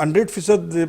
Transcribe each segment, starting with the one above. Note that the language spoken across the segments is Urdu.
100%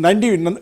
90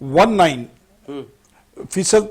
19%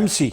MC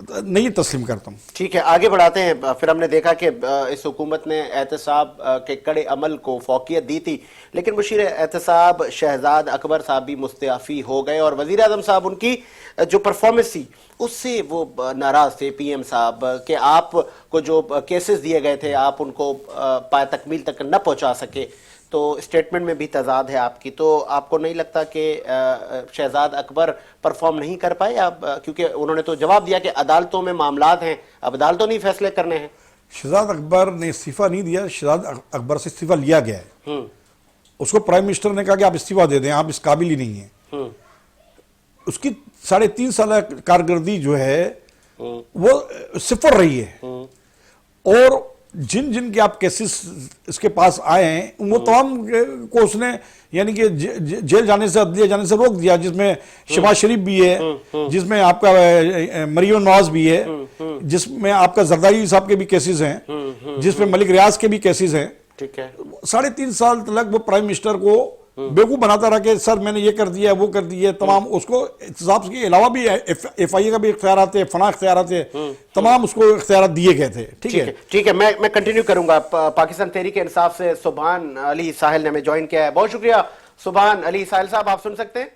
نہیں تسلیم کرتا ہوں. ٹھیک ہے، آگے بڑھاتے ہیں. پھر ہم نے دیکھا کہ اس حکومت نے احتساب کے کڑے عمل کو فوقیت دی تھی، لیکن مشیر احتساب شہزاد اکبر صاحب بھی مستعفی ہو گئے اور وزیر اعظم صاحب ان کی جو پرفارمنس تھی اس سے وہ ناراض تھے پی ایم صاحب، کہ آپ کو جو کیسز دیے گئے تھے آپ ان کو پائے تکمیل تک نہ پہنچا سکے. تو اسٹیٹمنٹ میں بھی تضاد ہے آپ کی. تو آپ کو نہیں لگتا کہ شہزاد اکبر پرفارم نہیں کر پائے؟ کیونکہ انہوں نے تو جواب دیا کہ عدالتوں میں معاملات ہیں، اب عدالتوں نہیں فیصلے کرنے ہیں. شہزاد اکبر نے استعفیٰ نہیں دیا، شہزاد اکبر سے استعفیٰ لیا گیا ہے. اس کو پرائم منسٹر نے کہا کہ آپ استعفیٰ دے دیں، آپ اس قابل ہی نہیں ہیں. اس کی 3.5 سالہ کارکردگی جو ہے وہ صفر رہی ہے، اور جن کے آپ کیسز اس کے پاس آئے ہیں وہ تمام کو اس نے یعنی کہ جیل جانے سے، عدلیہ جانے سے روک دیا، جس میں شہباز شریف بھی ہے، جس میں آپ کا مریم نواز بھی ہے، جس میں آپ کا زرداری صاحب کے بھی کیسز ہیں، جس میں ملک ریاض کے بھی کیسز ہیں. ٹھیک ہے، 3.5 سال تک وہ پرائم منسٹر کو بیوقوف بناتا رہا کہ سر میں نے یہ کر دیا وہ کر دیا. تمام اس کو احتساب کے علاوہ بھی ایف آئی اے کا بھی اختیارات ہے، فنا اختیارات ہے، تمام اس کو اختیارات دیے گئے تھے. ٹھیک ہے، میں کنٹینیو کروں گا. پاکستان تحریک انصاف سے سبحان علی ساحل نے ہمیں جوائن کیا ہے. بہت شکریہ سبحان علی ساحل صاحب، آپ سن سکتے ہیں؟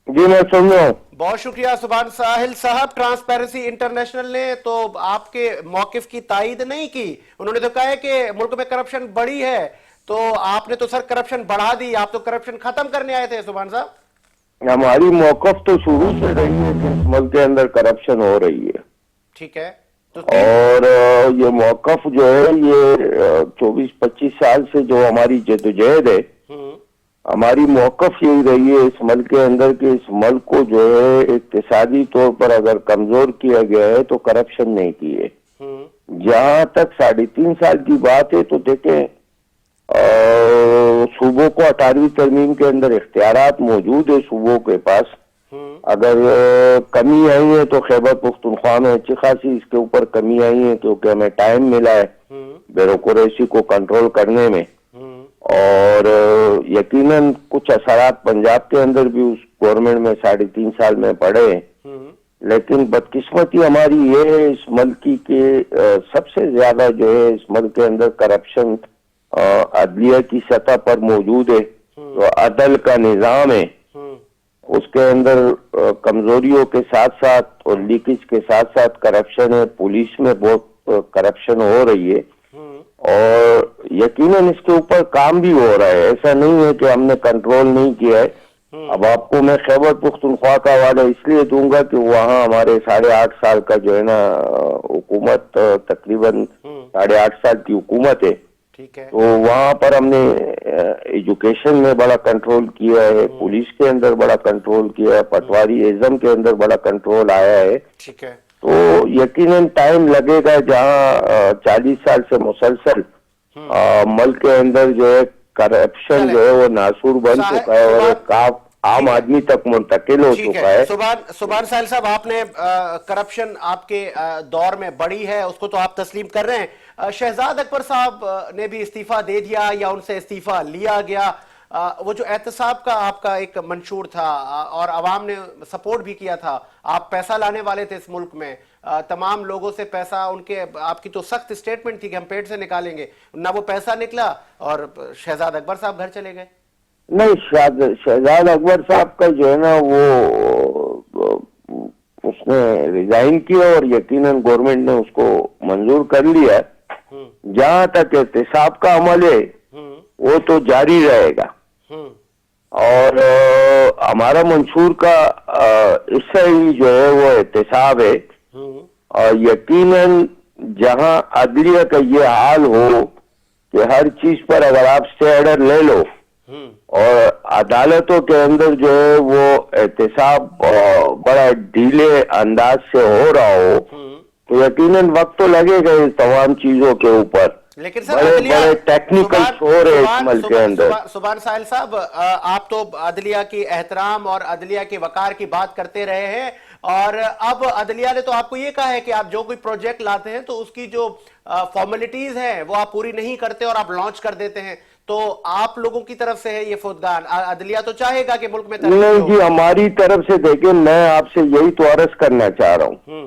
جی میں سن رہا ہوں. بہت شکریہ سبحان ساحل صاحب. ٹرانسپیرنسی انٹرنیشنل نے تو آپ کے موقف کی تائید نہیں کی، انہوں نے تو کہا ہے کہ ملک میں کرپشن بڑی ہے، تو آپ نے تو سر کرپشن بڑھا دی، آپ تو کرپشن ختم کرنے آئے تھے سبحان صاحب. ہماری موقف تو شروع سے رہی ہے کہ اس ملک کے اندر کرپشن ہو رہی ہے. ٹھیک ہے، اور یہ موقف جو ہے یہ 24-25 سال سے جو ہماری جدوجہد ہے، ہماری موقف یہی رہی ہے اس ملک کے اندر کہ اس ملک کو جو ہے اقتصادی طور پر اگر کمزور کیا گیا ہے تو کرپشن نہیں کی ہے. جہاں تک 3.5 سال کی بات ہے تو دیکھیں صوبوں کو 18ویں ترمیم کے اندر اختیارات موجود ہے صوبوں کے پاس. اگر کمی آئی ہے تو خیبر پختونخوا میں اچھی خاصی اس کے اوپر کمی آئی ہے کیونکہ ہمیں ٹائم ملا ہے بیوروکریسی کو کنٹرول کرنے میں، اور یقیناً کچھ اثرات پنجاب کے اندر بھی اس گورنمنٹ میں 3.5 سال میں پڑے ہیں. لیکن بدقسمتی ہماری یہ ہے اس ملک کی کہ سب سے زیادہ جو ہے اس ملک کے اندر کرپشن عدلیہ کی سطح پر موجود ہے. جو عدل کا نظام ہے اس کے اندر کمزوریوں کے ساتھ ساتھ اور لیکیج کے ساتھ ساتھ کرپشن ہے. پولیس میں بہت کرپشن ہو رہی ہے اور یقیناً اس کے اوپر کام بھی ہو رہا ہے. ایسا نہیں ہے کہ ہم نے کنٹرول نہیں کیا ہے. اب آپ کو میں خیبر پختونخوا کا حوالہ اس لیے دوں گا کہ وہاں ہمارے 8.5 سال کا جو ہے نا حکومت، تقریباً 8.5 سال کی حکومت ہے. تو وہاں پر ہم نے ایجوکیشن میں بڑا کنٹرول کیا ہے، پولیس کے اندر بڑا کنٹرول کیا ہے، پٹواری ازم کے اندر بڑا کنٹرول آیا ہے. تو یقیناً ٹائم لگے گا. جہاں 40 سال سے مسلسل ملک کے اندر جو ہے کرپشن جو ہے وہ ناسور بن چکا ہے اور عام آدمی تک منتقل ہو چکا ہے. سبحان ساحل صاحب، آپ نے کرپشن آپ کے دور میں بڑی ہے اس کو تو آپ تسلیم کر رہے ہیں. شہزاد اکبر صاحب نے بھی استعفیٰ دے دیا یا ان سے استعفیٰ لیا گیا؟ وہ جو احتساب کا آپ کا ایک منشور تھا اور عوام نے سپورٹ بھی کیا تھا، آپ پیسہ لانے والے تھے اس ملک میں، تمام لوگوں سے پیسہ ان کے، آپ کی تو سخت اسٹیٹمنٹ تھی کہ ہم پیٹ سے نکالیں گے، نہ وہ پیسہ نکلا اور شہزاد اکبر صاحب گھر چلے گئے. نہیں، شہزاد اکبر صاحب کا جو ہے نا وہ اس نے ریزائن کیا اور یقیناً گورنمنٹ نے اس کو منظور کر لیا. جہاں تک احتساب کا عمل ہے وہ تو جاری رہے گا اور ہمارا منشور کا حصہ ہی جو ہے وہ احتساب ہے. اور یقیناً جہاں عدلیہ کا یہ حال ہو کہ ہر چیز پر اگر آپ اسٹے آرڈر لے لو اور عدالتوں کے اندر جو ہے وہ احتساب بڑا ڈھیلے انداز سے ہو رہا ہو تو یقیناً وقت تو لگے گا اس تمام چیزوں کے اوپر. لیکن سر بڑے ٹیکنیکل ہو رہے اس ملک کے اندر. سبحان ساحل صاحب، آپ تو عدلیہ کی احترام اور عدلیہ کے وقار کی بات کرتے رہے ہیں، اور اب عدلیہ نے تو آپ کو یہ کہا ہے کہ آپ جو کوئی پروجیکٹ لاتے ہیں تو اس کی جو فارمیلٹیز ہیں وہ آپ پوری نہیں کرتے اور آپ لانچ کر دیتے ہیں. تو آپ لوگوں کی طرف سے ہے یہ فوتگان، عدلیہ تو چاہے گا کہ ملک میں نہیں جی، ہماری طرف سے دیکھیں میں آپ سے یہی تو عرض کرنا چاہ رہا ہوں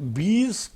20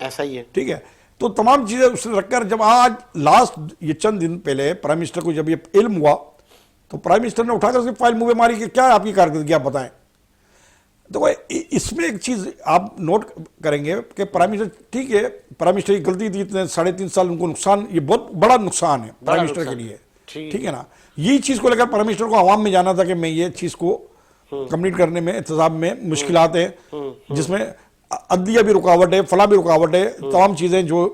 ایسا ہی ہے. ٹھیک ہے. تو تمام چیزیں اس نے رکھ کر جب آج لاسٹ یہ چند دن پہلے پرائم منسٹر کو جب یہ علم ہوا تو پرائم منسٹر نے اٹھا کر اس کی فائل منہ پہ ماری کہ کیا آپ کی کارکردگی آپ بتائیں. تو اس میں ایک چیز آپ نوٹ کریں گے کہ پرائم منسٹر ٹھیک ہے پرائم منسٹر کی غلطی تھی اتنے 3.5 سال ان کو نقصان, یہ بہت بڑا نقصان ہے پرائم منسٹر کے لیے. ٹھیک ہے نا. یہی چیز کو لے کر پرائم منسٹر کو عوام میں جانا تھا کہ میں یہ چیز کو کمپلیٹ کرنے میں احتساب میں مشکلات ہیں جس میں عدلیہ بھی رکاوٹ ہے, فلاں بھی رکاوٹ ہے, تمام چیزیں جو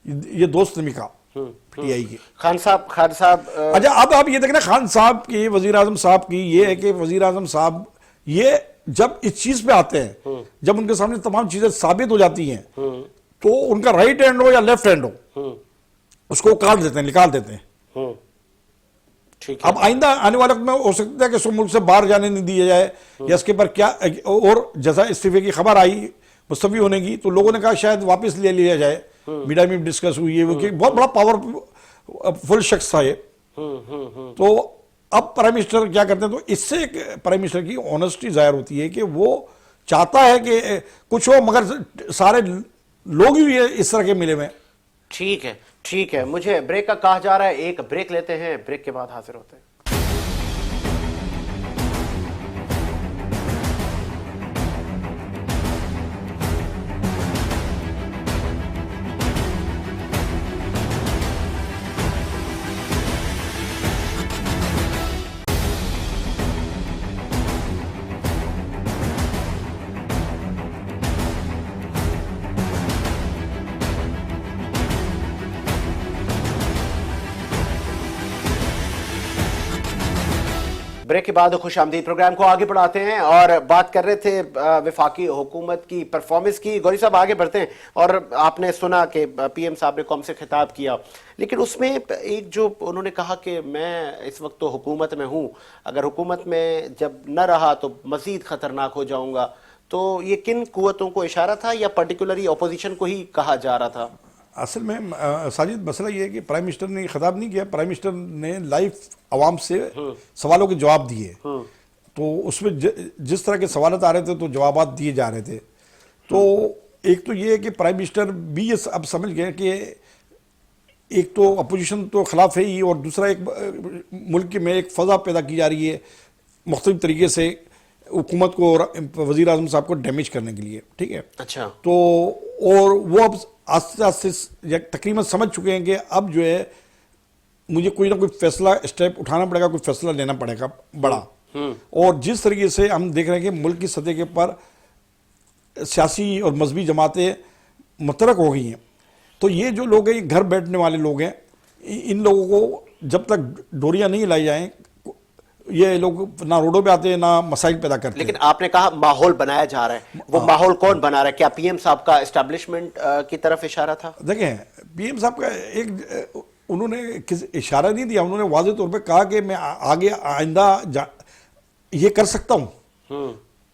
یہ دوست نمی کا پی آئی کی. خان صاحب اچھا اب آپ یہ دیکھیں نا خان صاحب کی, وزیر اعظم صاحب کی یہ ہے کہ وزیر اعظم صاحب یہ جب اس چیز پہ آتے ہیں, جب ان کے سامنے تمام چیزیں ثابت ہو جاتی ہیں تو ان کا رائٹ ہینڈ ہو یا لیفٹ ہینڈ ہو اس کو کاٹ دیتے ہیں, نکال دیتے ہیں. اب آئندہ آنے والے وقت میں ہو سکتا ہے کہ سو ملک سے باہر جانے نہیں دیا جائے یا اس کے پر کیا, اور جیسا استعفے کی خبر آئی مستعفی ہونے کی تو لوگوں نے کہا شاید واپس لے لیا جائے. میڈیا میں ڈسکس ہوئی ہے وہ کہ بہت بڑا پاور فل شخص تھا یہ. تو اب پرائم منسٹر کیا کرتے ہیں, تو اس سے ایک پرائم منسٹر کی آنیسٹی ظاہر ہوتی ہے کہ وہ چاہتا ہے کہ کچھ ہو مگر سارے لوگ ہی اس طرح کے ملے میں. ٹھیک ہے, مجھے بریک کا کہا جا رہا ہے, ایک بریک لیتے ہیں, بریک کے بعد حاضر ہوتے ہیں. بریک کے بعد خوش آمدید. پروگرام کو آگے بڑھاتے ہیں اور بات کر رہے تھے وفاقی حکومت کی پرفارمنس کی. گوری صاحب آگے بڑھتے ہیں اور آپ نے سنا کہ پی ایم صاحب نے قوم سے خطاب کیا, لیکن اس میں ایک جو انہوں نے کہا کہ میں اس وقت تو حکومت میں ہوں, اگر حکومت میں جب نہ رہا تو مزید خطرناک ہو جاؤں گا. تو یہ کن قوتوں کو اشارہ تھا یا پرٹیکولرلی اپوزیشن کو ہی کہا جا رہا تھا؟ اصل میں ساجد مسئلہ یہ ہے کہ پرائم منسٹر نے خطاب نہیں کیا, پرائم منسٹر نے لائیو عوام سے سوالوں کے جواب دیے. تو اس میں جس طرح کے سوالات آ رہے تھے تو جوابات دیے جا رہے تھے. تو ایک تو یہ ہے کہ پرائم منسٹر بھی یہ اب سمجھ گئے کہ ایک تو اپوزیشن تو خلاف ہے ہی, اور دوسرا ایک ملک میں ایک فضا پیدا کی جا رہی ہے مختلف طریقے سے حکومت کو اور وزیر اعظم صاحب کو ڈیمیج کرنے کے لیے. ٹھیک ہے. اچھا. تو اور وہ اب آستے آستے تقریباً سمجھ چکے ہیں کہ اب جو ہے مجھے کوئی نہ کوئی فیصلہ اسٹیپ اٹھانا پڑے گا, کوئی فیصلہ لینا پڑے گا بڑا. اور جس طریقے سے ہم دیکھ رہے ہیں کہ ملک کی سطح کے پر سیاسی اور مذہبی جماعتیں متفق ہو گئی ہیں, تو یہ جو لوگ ہیں گھر بیٹھنے والے لوگ ہیں, ان لوگوں کو جب تک ڈوریاں نہیں لائی جائیں یہ لوگ نہ روڈوں پہ آتے ہیں نہ مسائل پیدا کرتے ہیں. لیکن آپ نے کہا ماحول بنایا جا رہا ہے, وہ ماحول کون بنا رہا ہے؟ کیا پی ایم صاحب کا اسٹیبلشمنٹ کی طرف اشارہ تھا؟ دیکھیں پی ایم صاحب کا ایک انہوں نے اشارہ نہیں دیا, انہوں نے واضح طور پہ کہا کہ میں آگے آئندہ یہ کر سکتا ہوں.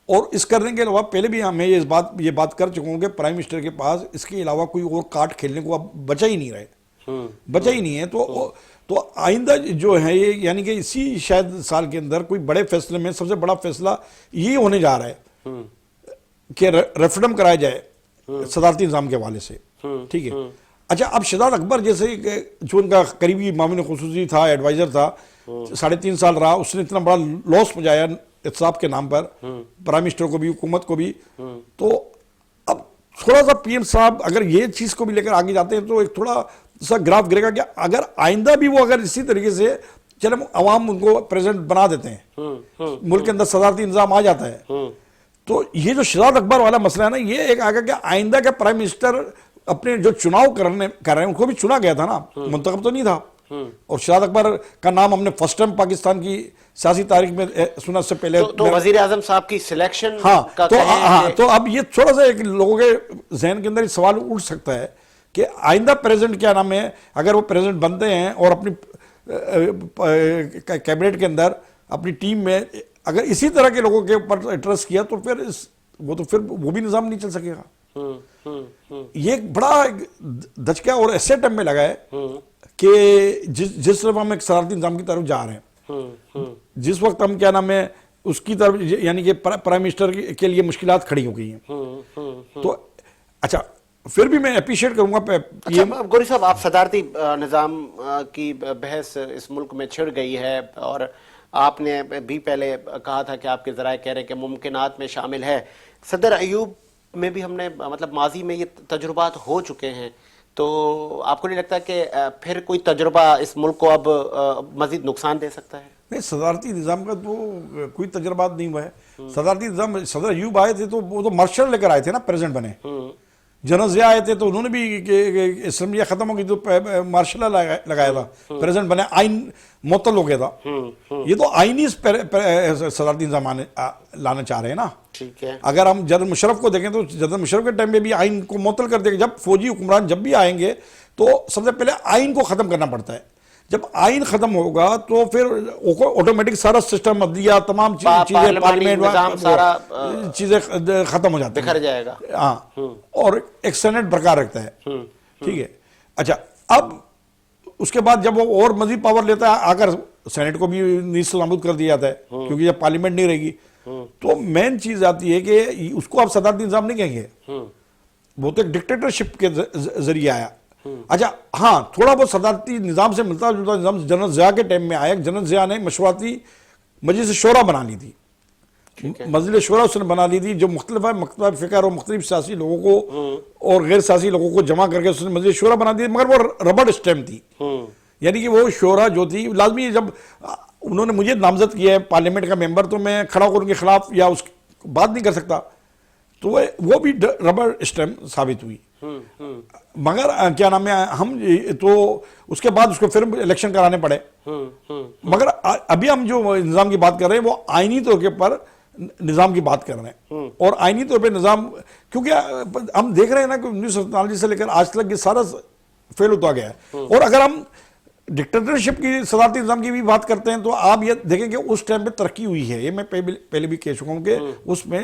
اور اس کرنے کے علاوہ پہلے بھی میں یہ بات کر چکا ہوں کہ پرائم منسٹر کے پاس اس کے علاوہ کوئی اور کارڈ کھیلنے کو اب بچا ہی نہیں رہے, بچا ہی نہیں ہے. تو آئندہ جو ہے یہ یعنی کہ اسی شاید سال کے اندر کوئی بڑے فیصلے میں سب سے بڑا فیصلہ یہ ہونے جا رہا ہے کہ ریفرنڈم کرایا جائے صدارتی نظام کے حوالے سے. ٹھیک ہے. اچھا اب شہزاد اکبر جیسے جو ان کا قریبی معاون خصوصی تھا, ایڈوائزر تھا, 3.5 سال رہا, اس نے اتنا بڑا لاس پہنچایا احتساب کے نام پر پرائم منسٹر کو بھی حکومت کو بھی. تو اب تھوڑا سا پی ایم صاحب اگر یہ چیز کو بھی لے کر آگے جاتے ہیں تو ایک تھوڑا سا گراف گرے گا کہ اگر آئندہ بھی وہ اگر اسی طریقے سے چلے عوام ان کو پریزیڈنٹ بنا دیتے ہیں, ملک کے اندر صدارتی نظام آ جاتا ہے, تو یہ جو شہزاد اکبر والا مسئلہ ہے نا یہ ایک آگے کہ آئندہ کے پرائم منسٹر اپنے جو چناؤ کر رہے ہیں ان کو بھی چنا گیا تھا نا, منتخب تو نہیں تھا. اور شہزاد اکبر کا نام ہم نے فرسٹ ٹائم پاکستان کی سیاسی تاریخ میں سنا سے پہلے. تو وزیر اعظم صاحب کی سلیکشن تو اب یہ تھوڑا سا ایک لوگوں کے ذہن کے اندر سوال اٹھ سکتا ہے کہ آئندہ پریزیڈنٹ کیا نام ہے, اگر وہ پریزیڈنٹ بنتے ہیں اور اپنی کیبنٹ کے اندر اپنی ٹیم میں اگر اسی طرح کے لوگوں کے اوپر ٹرسٹ کیا تو پھر وہ بھی نظام نہیں چل سکے گا. یہ ایک بڑا دھچکا اور ایسے ٹائم میں لگا ہے کہ جس طرف ہم ایک صدارتی نظام کی طرف جا رہے ہیں, جس وقت ہم کیا نام ہے اس کی طرف یعنی کہ پرائم منسٹر کے لیے مشکلات کھڑی ہو گئی ہیں. تو اچھا پھر بھی میں اپریشیٹ کروں گا اچھا گوری صاحب، آپ صدارتی نظام کی بحث اس ملک میں چھڑ گئی ہے، اور آپ نے بھی پہلے کہا تھا کہ آپ کے ذرائع کہہ رہے ہیں کہ ممکنات میں شامل ہے. صدر ایوب میں بھی ہم نے مطلب ماضی میں یہ تجربات ہو چکے ہیں، تو آپ کو نہیں لگتا کہ پھر کوئی تجربہ اس ملک کو اب مزید نقصان دے سکتا ہے؟ نہیں، صدارتی نظام کا تو کوئی تجربات نہیں ہوا ہے. صدارتی نظام، صدر ایوب آئے تھے تو وہ تو مارشل لے کر آئے تھے نا، پریزیڈنٹ بنے. جنرل ضیاء آئے تھے تو انہوں نے بھی اسمبلیاں ختم ہو گئی تو مارشل لگایا تھا، پریزیڈنٹ بنے، آئین معطل ہو گیا تھا. یہ تو آئینی صدارتی نظام لانا چاہ رہے ہیں نا. ٹھیک ہے. اگر ہم جنرل مشرف کو دیکھیں تو جنرل مشرف کے ٹائم میں بھی آئین کو معطل کر دیں گے. جب فوجی حکمران جب بھی آئیں گے تو سب سے پہلے آئین کو ختم کرنا پڑتا ہے. جب آئین ختم ہوگا تو پھر آٹومیٹک سارا سسٹم، عدلیہ، تمام چیزیں، پارلیمنٹ، چیزیں ختم ہو جاتی ہیں، بکھر جائے گا. ہاں، اور ایک سینٹ برقرار رکھتا ہے. ٹھیک ہے. اچھا، اب اس کے بعد جب وہ اور مزید پاور لیتا ہے، آ کر سینٹ کو بھی نیز سلامت کر دیا جاتا ہے، کیونکہ جب پارلیمنٹ نہیں رہے گی تو مین چیز آتی ہے کہ اس کو آپ صدارتی نظام نہیں کہیں گے، وہ تو ایک ڈکٹیٹرشپ کے ذریعے آیا. اچھا ہاں، تھوڑا بہت صدارتی نظام سے ملتا جلتا نظام جنرل ضیاء کے ٹائم میں آیا. جنرل ضیاء نے مشورتی مجلس شورا بنا لی تھی. مجلس شورا اس نے بنا لی تھی جو مختلف مختلف فکر اور مختلف سیاسی لوگوں کو اور غیر سیاسی لوگوں کو جمع کر کے اس نے مجلس شورا بنا دی، مگر وہ ربڑ اسٹیمپ تھی. یعنی کہ وہ شورا جو تھی لازمی، جب انہوں نے مجھے نامزد کیا ہے پارلیمنٹ کا ممبر تو میں کھڑا ہو کر ان کے خلاف یا اس بات نہیں کر سکتا، تو وہ بھی ربڑ اسٹیمپ ثابت ہوئی. مگر کیا نام ہے، ہم تو اس کے بعد اس کو پھر الیکشن کرانے پڑے. مگر ابھی ہم جو نظام کی بات کر رہے ہیں وہ آئینی طور کے پر نظام کی بات کر رہے ہیں. اور آئینی طور پہ نظام، کیونکہ ہم دیکھ رہے ہیں نا کہ 1947 سے لے کر آج تک یہ سارا فیل ہوتا گیا ہے. اور اگر ہم ڈکٹیٹرشپ کی، صدارتی نظام کی بھی بات کرتے ہیں تو آپ یہ دیکھیں کہ اس ٹائم پہ ترقی ہوئی ہے. یہ میں پہلے بھی کہہ چکا ہوں کہ اس میں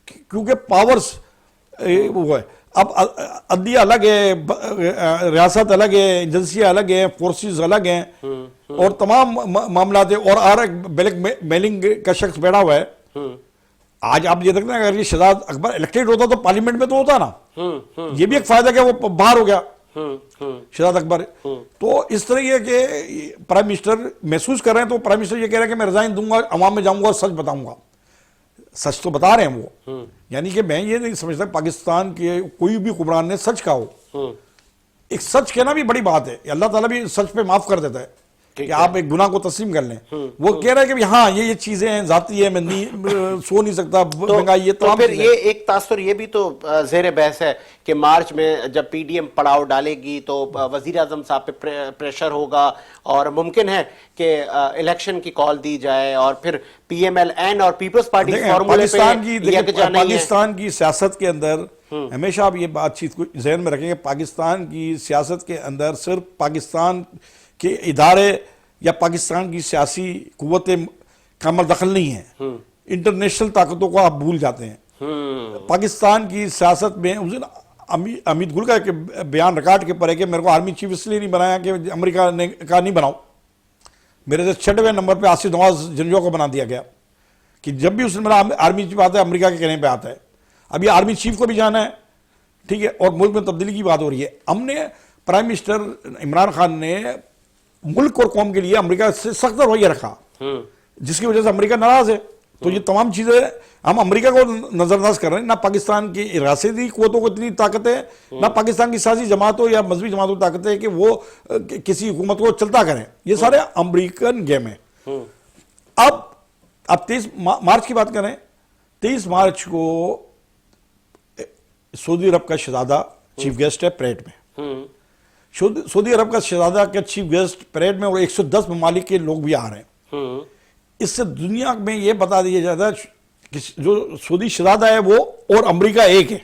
کیونکہ پاورز وہ ہے، اب عدلیہ الگ ہے، ریاست الگ ہے، ایجنسیاں الگ ہیں، فورسز الگ ہیں، اور تمام معاملات ہیں. اور آر بلیک میلنگ کا شخص بیٹھا ہوا ہے. آج آپ یہ دیکھتے ہیں اگر یہ شہزاد اکبر الیکٹڈ ہوتا تو پارلیمنٹ میں تو ہوتا نا. یہ بھی ایک فائدہ کہ وہ باہر ہو گیا شہزاد اکبر. تو اس طرح یہ کہ پرائم منسٹر محسوس کر رہے ہیں تو پرائم منسٹر یہ کہہ رہے ہیں کہ میں ریزائن دوں گا، عوام میں جاؤں گا اور سچ بتاؤں گا. سچ تو بتا رہے ہیں وہ. یعنی کہ میں یہ نہیں سمجھتا پاکستان کے کوئی بھی حکمران نے سچ کہا ہو. ایک سچ کہنا بھی بڑی بات ہے. اللہ تعالیٰ بھی سچ پہ معاف کر دیتا ہے کہ آپ ایک گناہ کو تسلیم کر لیں. وہ کہہ رہے ہیں کہ ہاں یہ چیزیں ہیں، ذاتی ہے، میں سو نہیں سکتا، مہنگائی ہے. تو پھر یہ ایک تاثر یہ بھی تو زیر بحث ہے کہ مارچ میں جب پی ڈی ایم پڑاؤ ڈالے گی تو وزیر اعظم صاحب پہ پریشر ہوگا اور ممکن ہے کہ الیکشن کی کال دی جائے، اور پھر پی ایم ایل این اور پیپلز پارٹی فارمولے پہ پاکستان کی سیاست کے اندر ہمیشہ آپ یہ بات چیز کو ذہن میں رکھیں کہ پاکستان کی سیاست کے اندر صرف پاکستان کے ادارے یا پاکستان کی سیاسی قوتیں کا دخل نہیں ہے. انٹرنیشنل طاقتوں کو آپ بھول جاتے ہیں. پاکستان کی سیاست میں امت گل کا ایک بیان ریکارڈ کے پر ہے کہ میرے کو آرمی چیف اس لیے نہیں بنایا کہ امریکہ نے کہا نہیں بناؤ. میرے سے 6ویں نمبر پہ آصف نواز جنجو کو بنا دیا گیا کہ جب بھی اس نے میرا آرمی چیف آتا ہے امریکہ کے کہنے پہ آتا ہے. ابھی آرمی چیف کو بھی جانا ہے. ٹھیک ہے. اور ملک میں تبدیلی کی بات ہو رہی ہے. ہم نے پرائم منسٹر عمران خان نے ملک اور قوم کے لیے امریکہ سے سخت رویہ رکھا، جس کی وجہ سے امریکہ ناراض ہے. تو یہ تمام چیزیں ہم امریکہ کو نظر انداز کر رہے ہیں. نہ پاکستان کی ریاستی قوتوں کو اتنی طاقت ہے، نہ پاکستان کی سیاسی جماعتوں یا مذہبی جماعتوں کو طاقت ہے کہ وہ کسی حکومت کو چلتا کریں. یہ سارے امریکن گیم ہیں. اب 23 مارچ کی بات کریں. 23 مارچ کو سعودی عرب کا شہزادہ چیف گیسٹ ہے پریڈ میں. سعودی عرب کا شہزادہ کا چیف گیسٹ پریڈ میں، اور 110 ممالک کے لوگ بھی آ رہے ہیں. اس سے دنیا میں یہ بتا دیا جاتا ہے کہ جو سعودی شہزادہ ہے وہ اور امریکہ ایک ہے.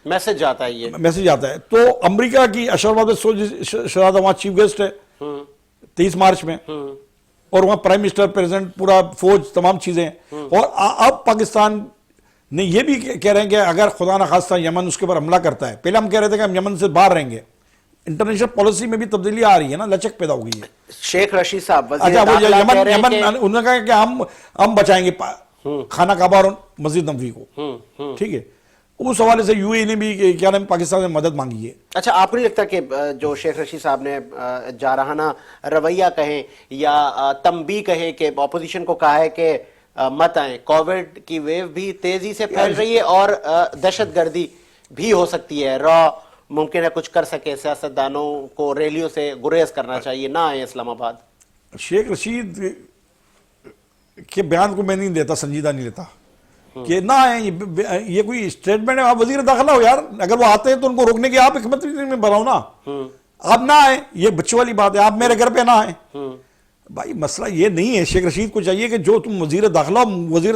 میسج آتا ہے، یہ میسج آتا ہے. تو امریکہ کی اشرف سعودی شہزادہ وہاں چیف گیسٹ ہے 23 مارچ میں، اور وہاں پرائم منسٹر، پریزیڈنٹ، پورا فوج، تمام چیزیں. اور اب پاکستان نے یہ بھی کہہ رہے ہیں کہ اگر خدا نخواستہ یمن اس کے اوپر حملہ کرتا ہے، پہلے ہم کہہ رہے تھے کہ ہم یمن سے باہر رہیں گے. انٹرنیشنل پالیسی میں بھی تبدیلی آ رہی ہے نا، لچک پیدا ہو گئی ہے. شیخ رشید صاحب اچھا وہ یمن انہوں نے کہا کہ ہم بچائیں گے خانہ کعبہ اور مسجد نبوی کو. ٹھیک ہے. اس حوالے سے یو اے نے بھی کیا نام پاکستان سے مدد مانگی ہے. اچھا آپ کو نہیں لگتا کہ جو شیخ رشید صاحب نے جارحانہ رویہ کہیں یا تنبیہ کہیں کہ اپوزیشن کو کہا ہے کہ مت آئیں, کووڈ کی ویو بھی تیزی سے پھیل رہی ہے اور دہشت گردی بھی ہو سکتی ہے, ممکن ہے کچھ کر سکے, سیاستدانوں کو ریلیوں سے گریز کرنا چاہیے, نہ آئیں اسلام آباد. شیخ رشید کے بیان کو میں نہیں لیتا, سنجیدہ نہیں لیتا کہ نہ آئیں, یہ کوئی اسٹیٹمنٹ ہے. آپ وزیر داخلہ ہو یار, اگر وہ آتے ہیں تو ان کو روکنے کی آپ حکمت میں بناؤ نا, آپ نہ آئیں, یہ بچوں والی بات ہے, آپ میرے گھر پہ نہ آئیں. بھائی مسئلہ یہ نہیں ہے, شیخ رشید کو چاہیے کہ جو تم وزیر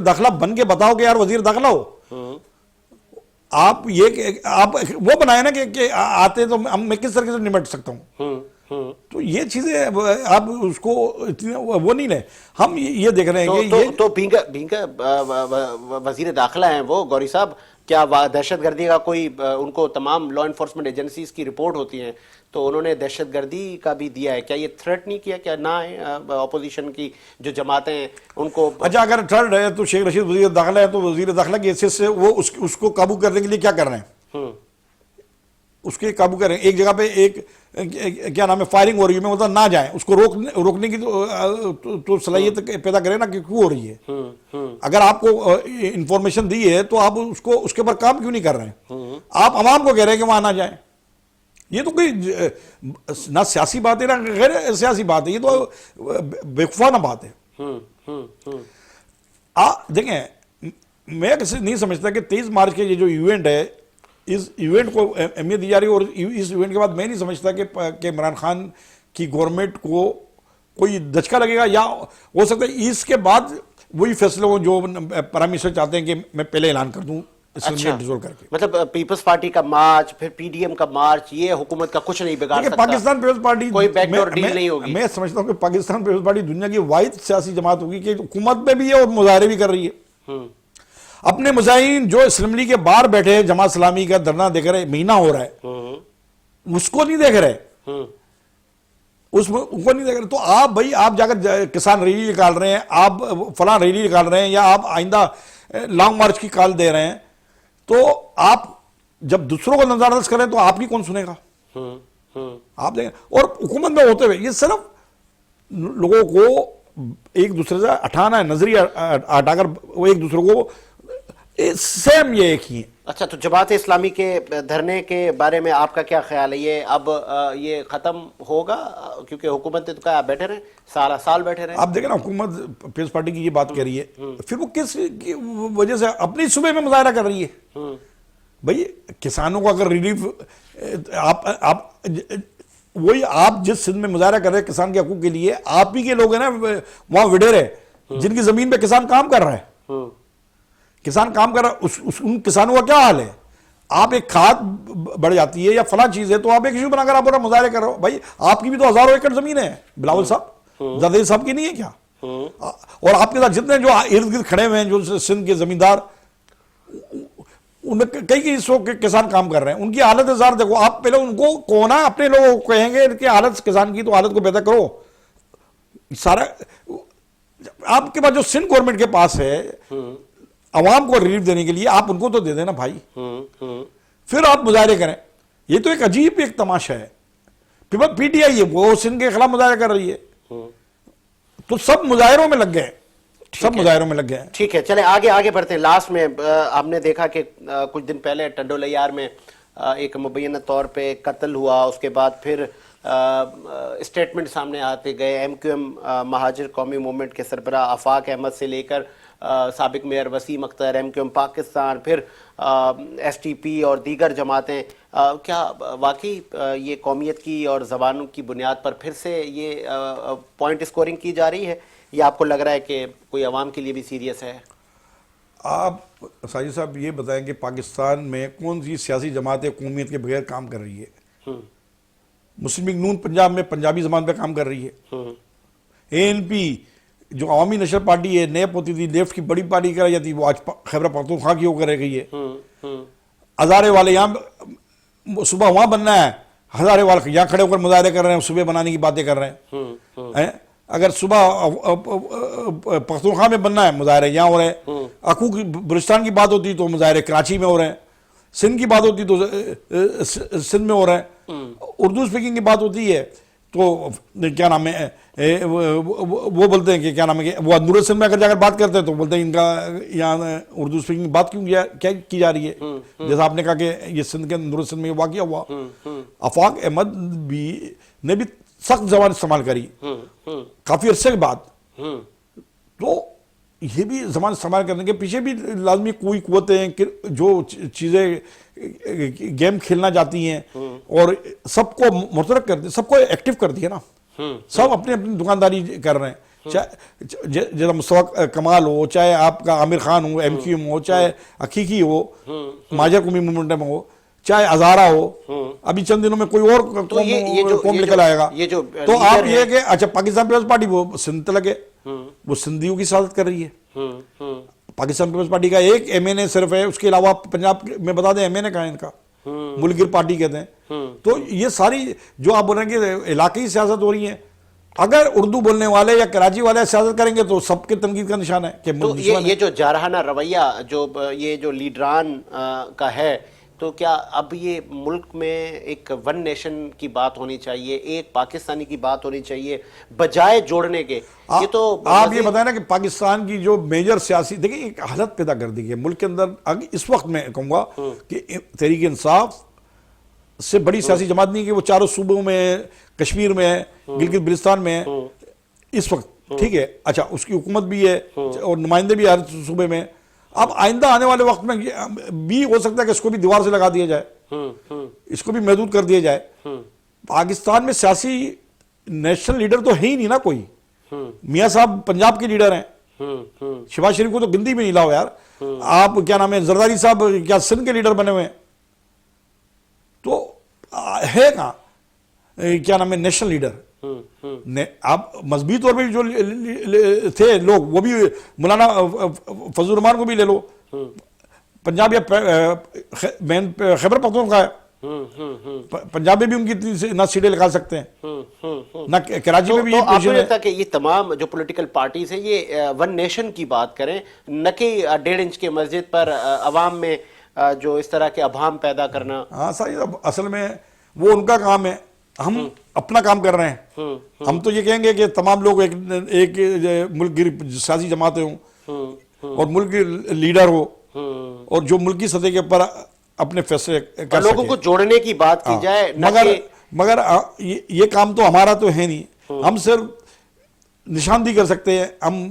داخلہ بن کے بتاؤ کہ یار وزیر داخلہ ہو. آپ وہ بنائے نا کہ آتے تو میں کس طرح سے نمٹ سکتا ہوں. تو یہ چیزیں آپ اس کو اتنا وہ نہیں لیں. ہم یہ دیکھ رہے ہیں کہ تو بھینگا وزیر داخلہ ہیں وہ گوری صاحب, کیا دہشت گردی کا کوئی, ان کو تمام لا انفورسمنٹ ایجنسیز کی رپورٹ ہوتی ہیں, تو انہوں نے دہشت گردی کا بھی دیا ہے, کیا یہ تھریٹ نہیں کیا کیا نہ آئیں اپوزیشن کی جو جماعتیں ہیں ان کو؟ اچھا اگر تھرڈ ہے تو شیخ رشید وزیر داخلہ ہے, تو وزیر داخلہ کی حیثیت سے وہ اس کو قابو کرنے کے لیے کیا کر رہے ہیں؟ اس کے قابو کریں. ایک جگہ پہ ایک کیا نام ہے فائرنگ ہو رہی ہے, میں بولتا نہ جائیں, اس کو روکنے کی تو صلاحیت پیدا کریں نا کہ کیوں ہو رہی ہے. اگر آپ کو انفارمیشن دی ہے تو آپ اس کے اوپر کام کیوں نہیں کر رہے ہیں؟ آپ عوام کو کہہ رہے ہیں کہ وہاں نہ جائیں. یہ تو کوئی نہ سیاسی بات ہے نہ غیر سیاسی بات ہے, یہ تو بیوقوفانہ بات ہے. دیکھیں میں نہیں سمجھتا کہ 23 مارچ کے یہ جو ایونٹ ہے, اس ایونٹ کو اہمیت دی جا رہی ہے, اور اس ایونٹ کے بعد میں نہیں سمجھتا کہ عمران خان کی گورنمنٹ کو کوئی دھچکا لگے گا, یا ہو سکتا ہے اس کے بعد وہی فیصلے ہوں جو پرائم منسٹر چاہتے ہیں کہ میں پہلے اعلان کر دوں ڈیزولو کر کے. مطلب پیپلز پارٹی کا مارچ, پھر پی ڈی ایم کا مارچ, یہ حکومت کا کچھ نہیں بگاڑ سکتا. پاکستان پیپلز پارٹی کوئی بیک ڈور ڈیل نہیں ہوگی. میں سمجھتا ہوں کہ پاکستان پیپلز پارٹی دنیا کی واحد سیاسی جماعت ہوگی کہ حکومت میں بھی ہے اور مظاہرے بھی کر رہی ہے. اپنے مظاہرین جو اسمبلی کے باہر بیٹھے ہیں, جماعت اسلامی کا دھرنا دیکھ رہے, مہینہ ہو رہا ہے, اس کو نہیں دیکھ رہے, اس کو نہیں دیکھ رہے. تو آپ بھائی آپ جا کر کسان ریلی نکال رہے ہیں, آپ فلاں ریلی نکال رہے ہیں, یا آپ آئندہ لانگ مارچ کی کال دے رہے ہیں, تو آپ جب دوسروں کو نظر انداز کریں تو آپ کی کون سنے گا؟ آپ دیکھیں. اور حکومت میں ہوتے ہوئے یہ صرف لوگوں کو ایک دوسرے سے ہٹانا ہے, نظریہ ہٹا کر وہ ایک دوسرے کو سیم یہ ایک ہی ہے. اچھا تو جماعت اسلامی کے دھرنے کے بارے میں آپ کا کیا خیال ہے؟ یہ اب یہ ختم ہوگا کیونکہ حکومت نے تو کہا بیٹھے رہیں, سال بیٹھے رہیں. آپ دیکھیں نا حکومت پیپلز پارٹی کی یہ بات کہہ رہی ہے, پھر وہ کس وجہ سے اپنی صوبے میں مظاہرہ کر رہی ہے؟ بھائی کسانوں کو اگر ریلیف وہی آپ جس سندھ میں مظاہرہ کر رہے ہیں کسان کے حقوق کے لیے, آپ ہی کے لوگ ہیں نا وہاں وڈیر ہے جن کی زمین پہ کسان کام کر رہا ہے, کسان کام کر رہا ہے, ان کسانوں کا کیا حال ہے؟ آپ ایک کھاد بڑھ جاتی ہے یا فلاں چیز ہے تو آپ ایک ایشو بنا کر آپ مظاہرے کر رہے ہو. بھائی آپ کی بھی تو ہزاروں ایکڑ زمین ہے, بلاول صاحب زردید صاحب کی نہیں ہے کیا؟ اور آپ کے ساتھ جتنے جو ارد گرد کھڑے ہوئے ہیں جو سندھ کے زمیندار, ان میں کئی اس وقت کسان کام کر رہے ہیں, ان کی حالت ہزار دیکھو. آپ پہلے ان کو کونا اپنے لوگوں کو کہیں گے کہ حالت کسان کی تو حالت کو بہتر کرو. سارا آپ کے پاس جو سندھ گورنمنٹ کے پاس ہے عوام کو ریلیف دینے کے لیے, آپ ان کو تو دے دینا بھائی, پھر آپ مظاہرے کریں. یہ تو ایک عجیب ایک تماشا ہے. پی ٹی آئی ہے وہ سندھ کے خلاف مظاہرہ کر رہی ہے, تو سب مظاہروں میں لگ گئے, سب مظاہروں میں لگ گئے. ٹھیک ہے چلیں آگے بڑھتے ہیں. لاسٹ میں آپ نے دیکھا کہ کچھ دن پہلے ٹنڈولیار میں ایک مبینہ طور پہ قتل ہوا, اس کے بعد پھر اسٹیٹمنٹ سامنے آتے گئے. ایم کیو ایم مہاجر قومی موومنٹ کے سربراہ آفاق احمد سے لے کر سابق mayor Waseem Akhtar, M Q M Pakistan, پھر ایس ٹی پی اور دیگر جماعتیں. کیا واقعی یہ قومیت کی اور زبانوں کی بنیاد پر پھر سے یہ پوائنٹ اسکورنگ کی جا رہی ہے, یا آپ کو لگ رہا ہے کہ کوئی عوام کے لیے بھی سیریس ہے؟ آپ ساجد صاحب یہ بتائیں کہ پاکستان میں کون سی سیاسی جماعت قومیت کے بغیر کام کر رہی ہے؟ مسلم لیگ نون پنجاب میں پنجابی زبان پہ کام کر رہی ہے. اے این پی جو عوامی نشر پارٹی ہے, نیب ہوتی تھی, لیفٹ کی بڑی پارٹی کرائی جاتی, وہ آج خیبر پختونخوا کی ہو کر رہ گئی ہے. ہزارے والے یہاں صبح وہاں بننا ہے, ہزارے والے یہاں کھڑے ہو کر مظاہرے کر رہے ہیں, صبح بنانے کی باتیں کر رہے ہیں. اگر صبح پختونخوا میں بننا ہے مظاہرے یہاں ہو رہے ہیں, حقوق بلوچستان کی بات ہوتی تو مظاہرے کراچی میں ہو رہے ہیں. سندھ کی بات ہوتی تو سندھ میں ہو رہا ہے، اردو اسپیکنگ کی بات ہوتی ہے تو کیا نام ہے وہ بولتے ہیں کہ کیا نام ہے کہ وہ نور سندھ میں اگر جا کر بات کرتے ہیں تو بولتے ہیں ان کا یہاں اردو اسپیکنگ کی بات کیا کی جا رہی ہے. جیسا آپ نے کہا کہ یہ سندھ کے نور سندھ میں واقعہ ہوا، آفاق احمد نے بھی سخت زبان استعمال کری کافی عرصے کے بعد. تو یہ بھی زبان استعمال کرنے کے پیچھے بھی لازمی کوئی قوتیں ہیں کہ جو چیزیں گیم کھیلنا چاہتی ہیں اور سب کو متحرک کر دی، سب کو ایکٹیو کر دیا نا. سب اپنی اپنی دکانداری کر رہے ہیں، چاہے جیسا مصطفیٰ کمال ہو، چاہے آپ کا عامر خان ہو ایم کیو ایم ہو، چاہے حقیقی ہو مہاجر قومی موومنٹ میں ہو، چاہے ہزارہ ہو، ابھی چند دنوں میں کوئی اور قوم نکل آئے گا. تو آپ یہ کہ اچھا پاکستان پیپلز پارٹی وہ سندھ تلک ہے، وہ سندھیوں کی سیاست کر رہی ہے. پاکستان پیپلز پارٹی کا ایک ایم این اے صرف ہے، اس کے علاوہ پنجاب میں بتا دیں ایم این اے کہاں ہے ان کا، ملک گیر پارٹی کہتے ہیں. تو یہ ساری جو آپ بول رہے ہیں کہ علاقائی سیاست ہو رہی ہے، اگر اردو بولنے والے یا کراچی والے سیاست کریں گے تو سب کے تنقید کا نشان ہے کہ تو یہ جو جارحانہ رویہ جو یہ جو لیڈران کا ہے، تو کیا اب یہ ملک میں ایک ون نیشن کی بات ہونی چاہیے، ایک پاکستانی کی بات ہونی چاہیے بجائے جوڑنے کے؟ یہ تو آپ یہ بتائیں نا کہ پاکستان کی جو میجر سیاسی دیکھیں ایک حالت پیدا کر دی ہے ملک کے اندر. اس وقت میں کہوں گا کہ تحریک انصاف سے بڑی سیاسی جماعت نہیں کہ وہ چاروں صوبوں میں، کشمیر میں ہے، گلگت بلتستان میں ہے اس وقت، ٹھیک ہے. اچھا اس کی حکومت بھی ہے اور نمائندے بھی ہر صوبے میں. اب آئندہ آنے والے وقت میں بھی ہو سکتا ہے کہ اس کو بھی دیوار سے لگا دیا جائے، اس کو بھی محدود کر دیا جائے. پاکستان میں سیاسی نیشنل لیڈر تو ہے ہی نہیں نا کوئی. میاں صاحب پنجاب کے لیڈر ہیں، شہباز شریف کو تو گنتی میں نہیں لاؤ یار. آپ کیا نام ہے زرداری صاحب کیا سندھ کے لیڈر بنے ہوئے ہیں؟ تو ہے کہاں کیا نام ہے نیشنل لیڈر؟ آپ مذہبی طور پہ جو تھے لوگ وہ بھی مولانا فضل الرحمان کو بھی لے لو، پنجاب یا خیبر پختونخوا ہے، پنجاب میں بھی ان کی نہ سیٹیں لگا سکتے ہیں نہ کراچی میں بھی. تو آپ کو لگتا ہے کہ یہ تمام جو پولیٹیکل پارٹیز ہیں یہ ون نیشن کی بات کریں، نہ کہ 1.5 انچ کے مسجد پر عوام میں جو اس طرح کے ابہام پیدا کرنا؟ ہاں صحیح، اصل میں وہ ان کا کام ہے، ہم اپنا کام کر رہے ہیں. ہم تو یہ کہیں گے کہ تمام لوگ ایک ملک گیر سیاسی جماعتیں ہوں اور ملک کی لیڈر ہو اور جو ملکی سطح کے اوپر اپنے فیصلے کر لوگوں کو جوڑنے کی بات کی جائے. مگر یہ کام تو ہمارا تو ہے نہیں. ہم صرف نشاندہی کر سکتے ہیں، ہم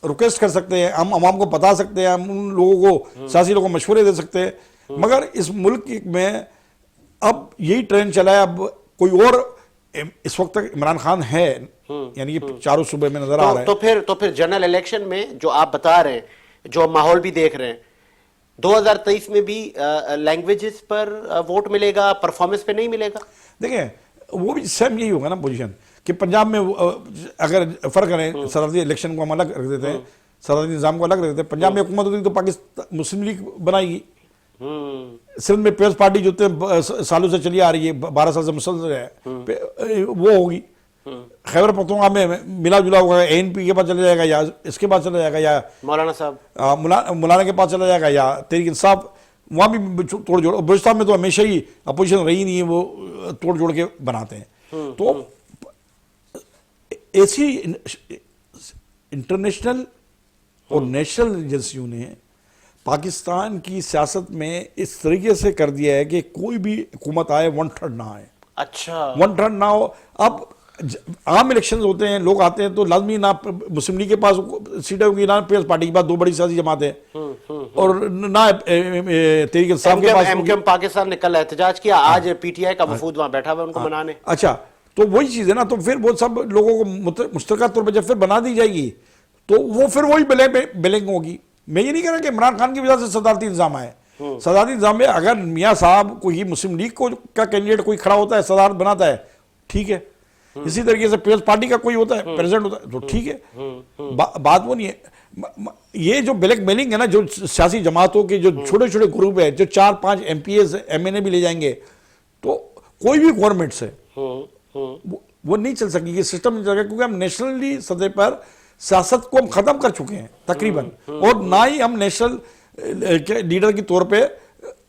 ریکویسٹ کر سکتے ہیں، ہم عوام کو بتا سکتے ہیں، ہم ان لوگوں کو سیاسی لوگوں کو مشورے دے سکتے ہیں. مگر اس ملک میں اب یہی ٹرینڈ چلا ہے، اب کوئی اور اس وقت تک عمران خان ہے، یعنی کہ چاروں صوبے میں نظر آ رہا ہے. تو پھر جنرل الیکشن میں جو آپ بتا رہے ہیں، جو ماحول بھی دیکھ رہے ہیں، 2023 میں بھی لینگویجز پر ووٹ ملے گا، پرفارمنس پہ نہیں ملے گا؟ دیکھیں وہ بھی سیم یہی ہوگا نا پوزیشن کہ پنجاب میں اگر فرق کریں صدارتی الیکشن کو ہم الگ رکھ دیتے ہیں، صدارتی نظام کو الگ رکھ دیتے ہیں. پنجاب میں حکومت ہوتی تو پاکستان مسلم لیگ بنائے گی. سندھ میں پیپلز پارٹی جو سالوں سے چلی آ رہی ہے، 12 سال سے مسلسل ہے، وہ ہوگی. خیبر پختونخوا میں ملا جلا ہوگا، اے این پی کے پاس چلا جائے گا یا اس کے پاس چلا جائے گا یا مولانا صاحب مولانا کے پاس چلا جائے گا یا تحریک انصاف، وہاں بھی توڑ جوڑ. بلوچستان میں تو ہمیشہ ہی اپوزیشن رہی نہیں ہے، وہ توڑ جوڑ کے بناتے ہیں. تو ایسی انٹرنیشنل اور نیشنل ایجنسیوں نے پاکستان کی سیاست میں اس طریقے سے کر دیا ہے کہ کوئی بھی حکومت آئے 1/3 نہ آئے. اچھا 1/3 نہ ہو. اب عام الیکشنز ہوتے ہیں، لوگ آتے ہیں تو لازمی نہ مسلم لیگ کے پاس سیٹیں ہوں گی، نہ پیپلز پارٹی کے پاس، دو بڑی سیاسی جماعتیں، اور نہ تحریک انصاف کے پاس. ایم کیو ایم پاکستان نے کل احتجاج کیا، آج پی ٹی آئی کا وفود وہاں بیٹھا ہوا ہے ان کو منانے. اچھا تو وہی چیز ہے نا. تو پھر وہ سب لوگوں کو مشترکہ طور پہ جب پھر بنا دی جائے گی تو وہ پھر وہی بلنگ ہوگی. میں یہ نہیں کہہ رہا کہ عمران خان کی وجہ سے صدارتی نظام آئے. صدارتی نظام میں اگر میاں صاحب کوئی مسلم لیگ کا کینڈیڈیٹ کوئی کھڑا ہوتا ہے، صدارت بناتا ہے، ٹھیک ہے. اسی طریقے سے پیپلز پارٹی کا کوئی ہوتا ہے، پریزیڈنٹ ہوتا ہے، تو ٹھیک ہے. بات وہ نہیں ہے. یہ جو بلیک میلنگ ہے نا، جو سیاسی جماعتوں کے جو چھوٹے چھوٹے گروپ ہے، جو 4-5 M P s M N A بھی لے جائیں گے، تو کوئی بھی گورنمنٹ سے وہ نہیں چل سکے گی، سسٹم نہیں چل سکے، کیونکہ ہم نیشنلی سطح پر سیاست کو ہم ختم کر چکے ہیں تقریباً. اور نہ ہی ہم نیشنل لیڈر کے طور پہ